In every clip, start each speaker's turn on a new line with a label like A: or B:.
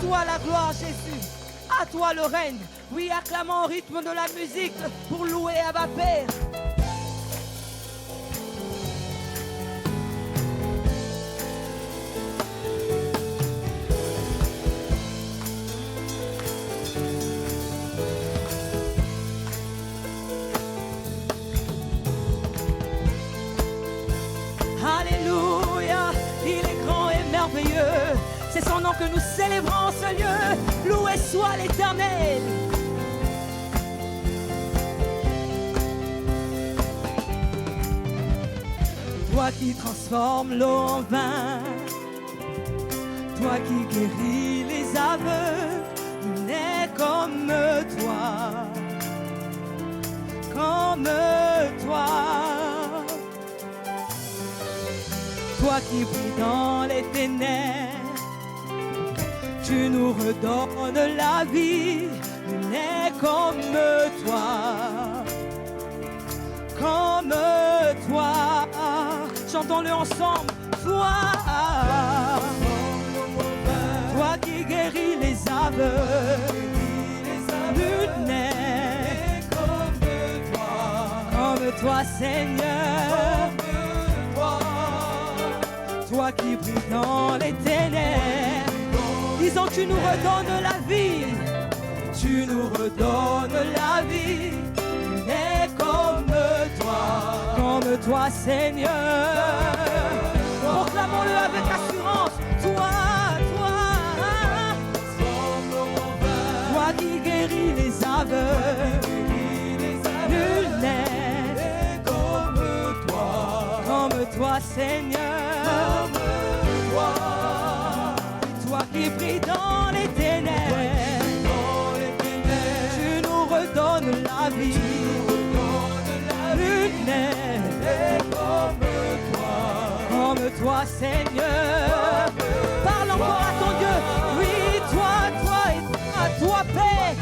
A: toi la gloire, Jésus. À toi le règne. Oui, acclamons au rythme de la musique pour louer Abba Père. Alléluia, il est grand et merveilleux. C'est son nom que nous célébrons en ce lieu. Loué soit l'Éternel. Toi qui transformes l'eau en vin, toi qui guéris les aveugles, il n'est comme toi, comme toi. Toi qui brilles dans les ténèbres, tu nous redonnes la vie, il n'est comme toi, comme toi. Chantons-le ensemble. Toi, toi qui guéris les aveugles, nul n'est comme toi, Seigneur. Toi qui brilles dans les ténèbres, disons que tu nous redonnes la vie, tu nous redonnes la vie, il n'est comme toi, Seigneur. Proclamons-le avec assurance. Toi qui guéris les aveugles, nul n'est comme toi, Seigneur. Toi qui brilles dans les ténèbres, tu nous redonnes la vie. Nul n'est comme toi, Seigneur. Parle encore à ton Dieu. Oui, toi, paix.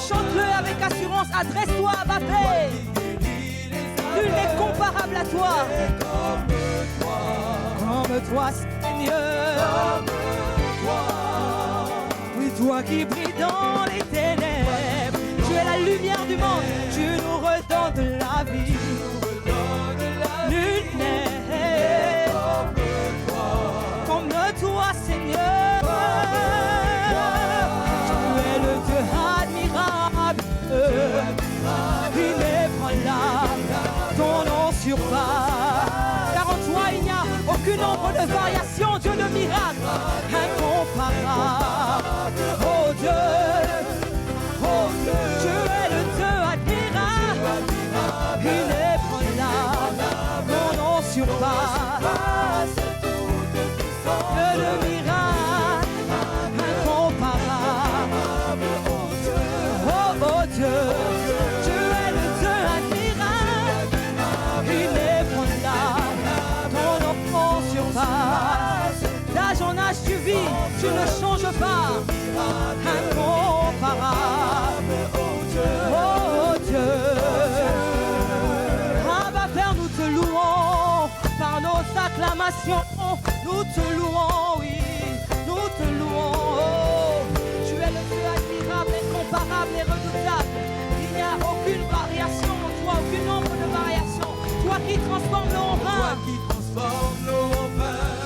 A: Chante-le avec assurance. Adresse-toi à ma paix. Nul n'est comparable à toi. Comme toi, Seigneur. Oui, toi qui brilles dans les ténèbres, tu es la lumière du monde, tu nous redonnes la vie. Nul n'est comme toi, Seigneur. Tu es le Dieu admirable, inébranlable, ton nom surpasse. Car en toi il n'y a aucune ombre de variation, Dieu de miracle, incomparable. Oh Dieu, tu es le Dieu admirable, inébranlable, ton nom surpasse. Dieu de miracle, incomparable. Oh Dieu, tu es le Dieu admirable, inébranlable, ton nom surpasse. D'âge en âge tu vis, tu ne changes pas, incomparable. Oh Dieu, Abba Père, nous te louons par nos acclamations, nous te louons, oui, nous te louons. Tu es le Dieu admirable, incomparable et redoutable. Il n'y a aucune variation en toi, aucune nombre de variation. Toi qui transformes l'eau en vin,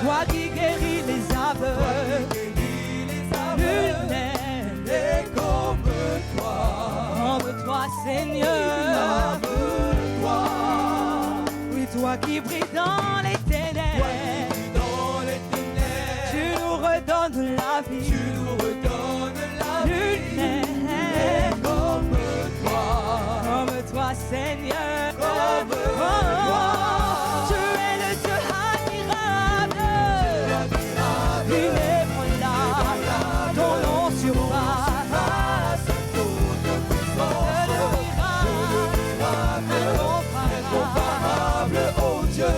A: toi qui guéris les aveugles, nul n'est comme toi, Seigneur. Oui, toi qui brilles dans les ténèbres, tu nous redonnes la vie. Nul n'est comme toi, Seigneur. Tu es le Dieu admirable, inébranlable, ton nom surpasse. Incomparable, oh Dieu,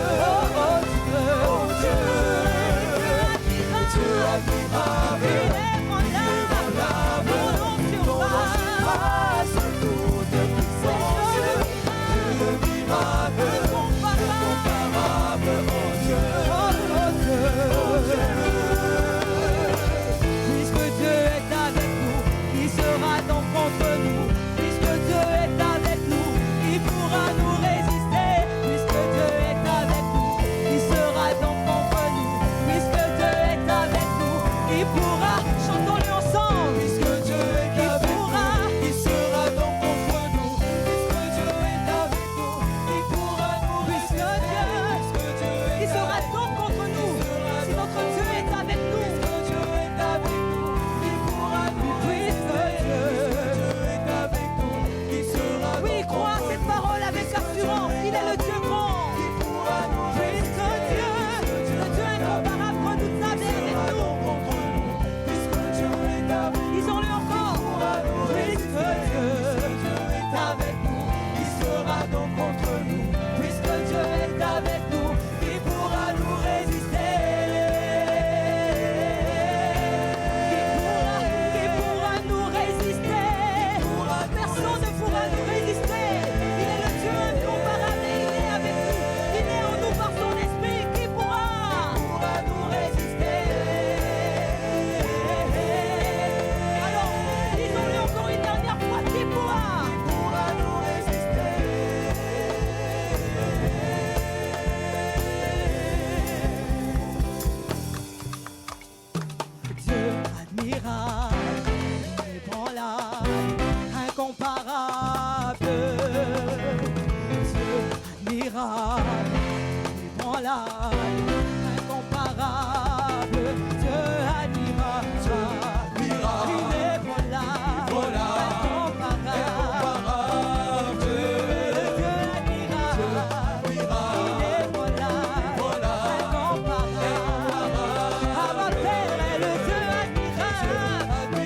A: oh Dieu, tu es admirable, inébranlable, ton nom surpasse toute puissance, Dieu de miracle. Qui pourra, chantons-le ensemble.
B: Puisque Dieu est
A: Qui
B: avec
A: pourra,
B: nous, qui sera donc contre nous? Puisque Dieu est avec nous, qui pourra nous
A: puisque
B: résister? Puisque Dieu
A: qui
B: est
A: sera
B: avec
A: donc contre nous? Si notre Dieu est avec nous,
B: Puisque Dieu est avec nous, qui pourra nous
A: puisque
B: résister?
A: Dieu.
B: Puisque Dieu est avec nous, qui sera
A: Oui,
B: donc
A: crois
B: contre
A: cette
B: nous?
A: parole avec assurance. Il est le Dieu grand.
B: Qui pourra nous
A: Puisque Dieu, le Dieu incomparable, redoutable est avec nous.
B: contre nous? Puisque Dieu est avec nous,
A: Disons-le encore. Puisque Dieu
B: est avec nous, qui sera donc contre nous? Puisque Dieu est avec nous, qui pourra nous résister?
A: qui pourra nous résister. Personne ne pourra nous résister. Il est le Dieu incomparable et il est avec nous. Il est en nous par son esprit. Qui pourra
B: nous résister?
A: Alors, disons-le encore une dernière fois. Qui pourra
B: Nous résister?
A: Dieu admirable, ébranlable, incomparable. Dieu admirable, ébranlable, incomparable. Dieu admirable, inébranlable, incomparable. Dieu admirable, inébranlable, incomparable. Abba Père est le Dieu admirable,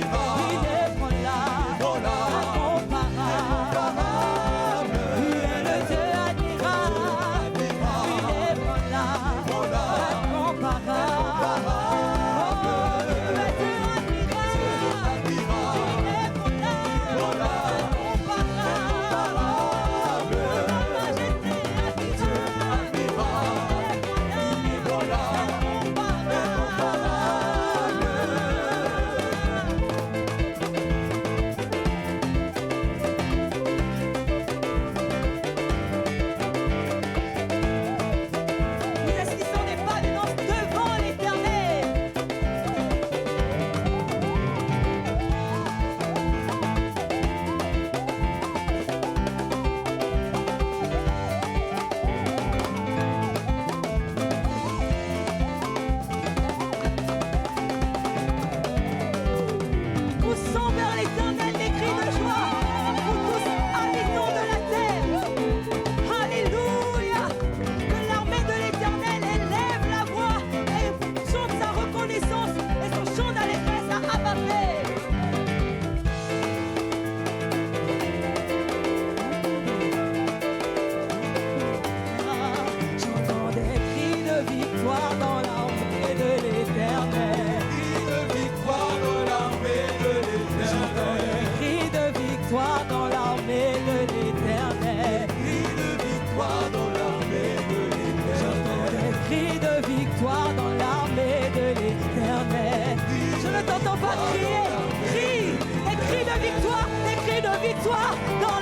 A: inébranlable, incomparable. Il est le Dieu admirable, inébranlable, incomparable. Nous esquissons des pas de danse devant l'Éternel. Poussons vers l'Éternel des cris de joie, vous tous habitants de la terre. Alléluia. Que l'armée de l'Éternel élève la voix et chante sa reconnaissance et son chant d'allégresse à Abba Père. J'entends des cris de victoire dans l'armée de l'Éternel. J'entends des cris de victoire dans l'armée de l'Éternel. J'entends des cris de victoire dans l'armée de l'Éternel. Je ne t'entends pas crier. Crie, des cris de victoire dans